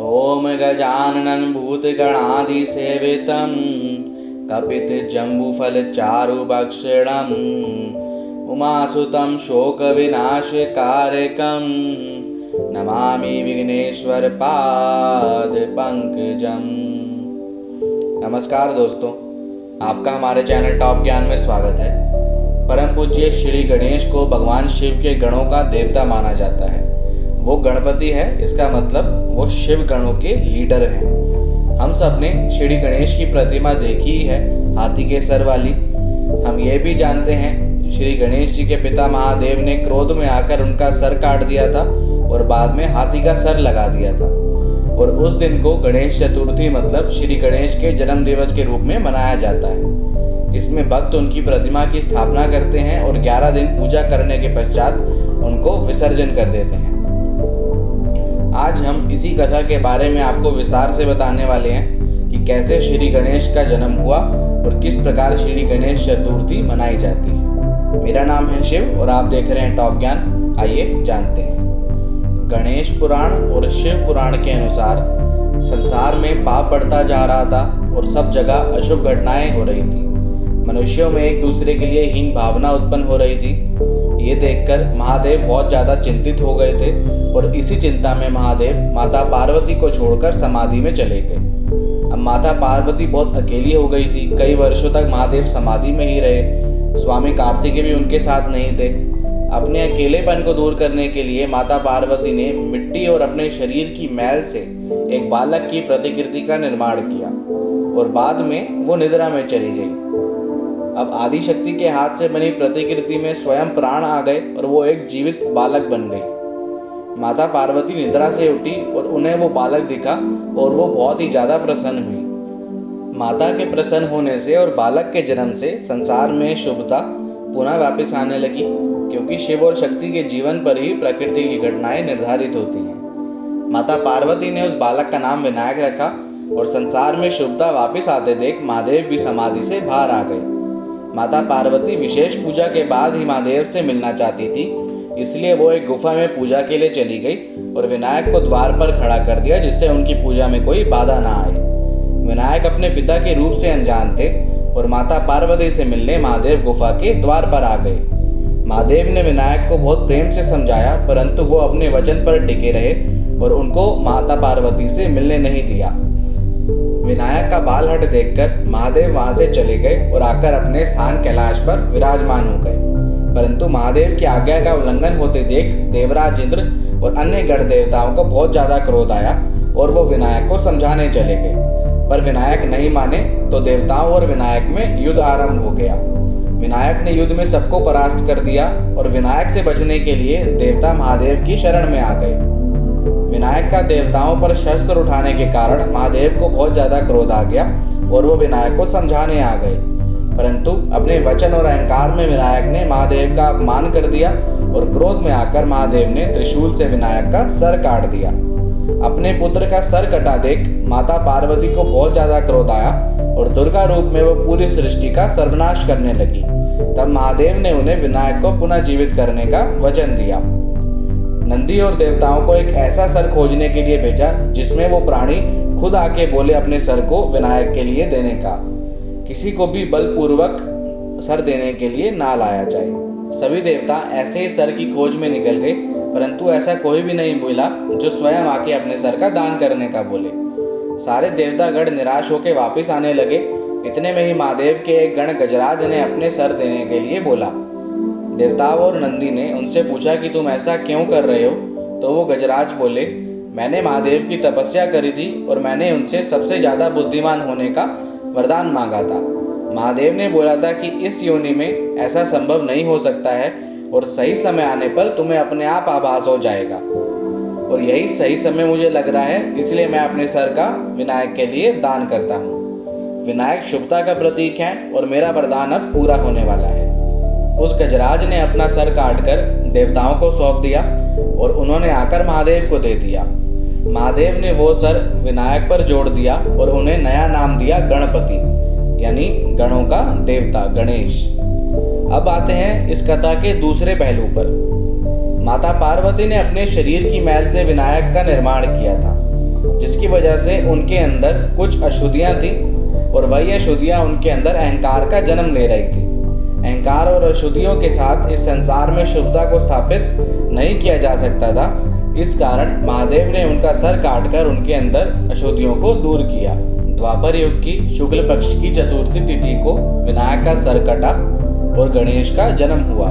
ॐ गजाननं भूतगणाधिसेवितं कपितजम्बूफलचारुभक्षणम् उमासुतं शोकविनाशकारकं नमामि विघ्नेश्वरपादपङ्कजम्। नमस्कार दोस्तों, आपका हमारे चैनल टॉप ज्ञान में स्वागत है। परम पूज्य श्री गणेश को भगवान शिव के गणों का देवता माना जाता है। वो गणपति है, इसका मतलब वो शिव गणों के लीडर हैं। हम सब ने श्री गणेश की प्रतिमा देखी ही है, हाथी के सर वाली। हम ये भी जानते हैं श्री गणेश जी के पिता महादेव ने क्रोध में आकर उनका सर काट दिया था और बाद में हाथी का सर लगा दिया था। और उस दिन को गणेश चतुर्थी मतलब श्री गणेश के जन्म दिवस के रूप में मनाया जाता है। इसमें भक्त उनकी प्रतिमा की स्थापना करते हैं और 11 दिन पूजा करने के पश्चात उनको विसर्जन कर देते हैं। आज हम इसी कथा के बारे में आपको विस्तार से बताने वाले हैं कि कैसे श्री गणेश का जन्म हुआ और किस प्रकार श्री गणेश चतुर्थी मनाई जाती है। मेरा नाम है शिव और आप देख रहे हैं टॉप ज्ञान। आइए जानते हैं। गणेश पुराण और शिव पुराण के अनुसार संसार में पाप बढ़ता जा रहा था और सब जगह अशुभ घटनाएं हो रही थी। मनुष्यों में एक दूसरे के लिए हीन भावना उत्पन्न हो रही थी। ये देखकर महादेव बहुत ज्यादा चिंतित हो गए थे और इसी चिंता में महादेव माता पार्वती को छोड़कर समाधि में चले गए। अब माता पार्वती बहुत अकेली हो गई थी। कई वर्षों तक महादेव समाधि में ही रहे। स्वामी कार्तिकेय भी उनके साथ नहीं थे। अपने अकेलेपन को दूर करने के लिए माता पार्वती ने मिट्टी और अपने शरीर की मैल से एक बालक की प्रतिकृति का निर्माण किया और बाद में वो निद्रा में चली गई। अब आदिशक्ति के हाथ से बनी प्रतिकृति में स्वयं प्राण आ गए और वो एक जीवित बालक बन गई। माता पार्वती निद्रा से उठी और उन्हें वो बालक दिखा और वो बहुत ही ज्यादा प्रसन्न हुई। माता के प्रसन्न होने से और बालक के जन्म से संसार में शुभता पुनः वापस आने लगी, क्योंकि शिव और शक्ति के जीवन पर ही प्रकृति की घटनाएं निर्धारित होती हैं। माता पार्वती ने उस बालक का नाम विनायक रखा और संसार में शुभता वापस आते देख महादेव भी समाधि से बाहर आ गए। माता पार्वती विशेष पूजा के बाद ही महादेव से मिलना चाहती थी, इसलिए वो एक गुफा में पूजा के लिए चली गई और विनायक को द्वार पर खड़ा कर दिया, जिससे उनकी पूजा में कोई बाधा ना आए। विनायक अपने पिता के रूप से अनजान थे और माता पार्वती से मिलने महादेव गुफा के द्वार पर आ गए। महादेव ने विनायक को बहुत प्रेम से समझाया, परंतु वो अपने वचन पर टिके रहे और उनको माता पार्वती से मिलने नहीं दिया। विनायक का बाल हट देखकर महादेव वहां से चले गए और आकर अपने स्थान कैलाश पर विराजमान हो गए। परंतु महादेव की आज्ञा का उल्लंघन होते देख देवराज इंद्र और अन्य गण देवताओं को बहुत ज्यादा क्रोध आया और वो विनायक को समझाने चले गए, पर विनायक नहीं माने तो देवताओं और विनायक में युद्ध आरंभ हो गया। विनायक ने युद्ध में सबको परास्त कर दिया और विनायक से बचने के लिए देवता महादेव की शरण में आ गए। विनायक का देवताओं पर शस्त्र उठाने के कारण महादेव को बहुत ज्यादा क्रोध आ गया और वो विनायक को समझाने आ गए, परंतु अपने वचन और अहंकार में विनायक ने महादेव का अपमान कर दिया और क्रोध में आकर महादेव ने त्रिशूल से विनायक का सर काट दिया। अपने पुत्र का सर कटा देख माता पार्वती को बहुत ज्यादा क्रोध आया और दुर्गा रूप में वो पूरी सृष्टि का सर्वनाश करने लगी। तब महादेव ने उन्हें विनायक को पुनः जीवित करने का वचन दिया। नंदी और देवताओं को एक ऐसा सर खोजने के लिए भेजा जिसमें वो प्राणी खुद आके बोले अपने सर को विनायक के लिए देने का। किसी को भी बलपूर्वक सर देने के लिए ना लाया जाए। सभी देवता ऐसे ही सर की खोज में निकल गए, परंतु ऐसा कोई भी नहीं बोला जो स्वयं आके अपने सर का दान करने का बोले। सारे देवतागण निराश होकर वापिस आने लगे। इतने में ही महादेव के एक गण गजराज ने अपने सर देने के लिए बोला। देवताओं और नंदी ने उनसे पूछा कि तुम ऐसा क्यों कर रहे हो? तो वो गजराज बोले, मैंने महादेव की तपस्या करी थी और मैंने उनसे सबसे ज्यादा बुद्धिमान होने का वरदान मांगा था। महादेव ने बोला था कि इस योनि में ऐसा संभव नहीं हो सकता है और सही समय आने पर तुम्हें अपने आप आभास हो जाएगा, और यही सही समय मुझे लग रहा है, इसलिए मैं अपने सर का विनायक के लिए दान करता हूँ। विनायक शुभता का प्रतीक है और मेरा वरदान अब पूरा होने वाला है। उस गजराज ने अपना सर काटकर देवताओं को सौंप दिया और उन्होंने आकर महादेव को दे दिया। महादेव ने वो सर विनायक पर जोड़ दिया और उन्हें नया नाम दिया गणपति, यानी गणों का देवता गणेश। अब आते हैं इस कथा के दूसरे पहलू पर। माता पार्वती ने अपने शरीर की मैल से विनायक का निर्माण किया था। जिसकी वजह से उनके अंदर कुछ अशुद्धियाँ थी और वही अशुद्धियाँ उनके अंदर अहंकार का जन्म ले रही थी। अहंकार और अशुद्धियों के साथ इस संसार में शुद्धता को स्थापित नहीं किया जा सकता था। इस कारण महादेव ने उनका सर काटकर उनके अंदर अशुद्धियों को दूर किया। द्वापर युग की शुक्ल पक्ष की चतुर्थी तिथि को विनायक का सर कटा और गणेश का जन्म हुआ।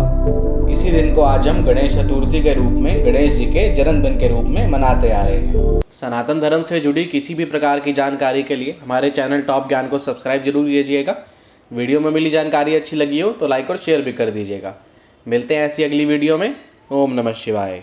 इसी दिन को आज हम गणेश चतुर्थी के रूप में, गणेश जी के जन्मदिन के रूप में मनाते आ रहे हैं। सनातन धर्म से जुड़ी किसी भी प्रकार की जानकारी के लिए हमारे चैनल टॉप ज्ञान को सब्सक्राइब जरूर कीजिएगा। वीडियो में मिली जानकारी अच्छी लगी हो तो लाइक और शेयर भी कर दीजिएगा। मिलते हैं ऐसी अगली वीडियो में। ओम नमः शिवाय।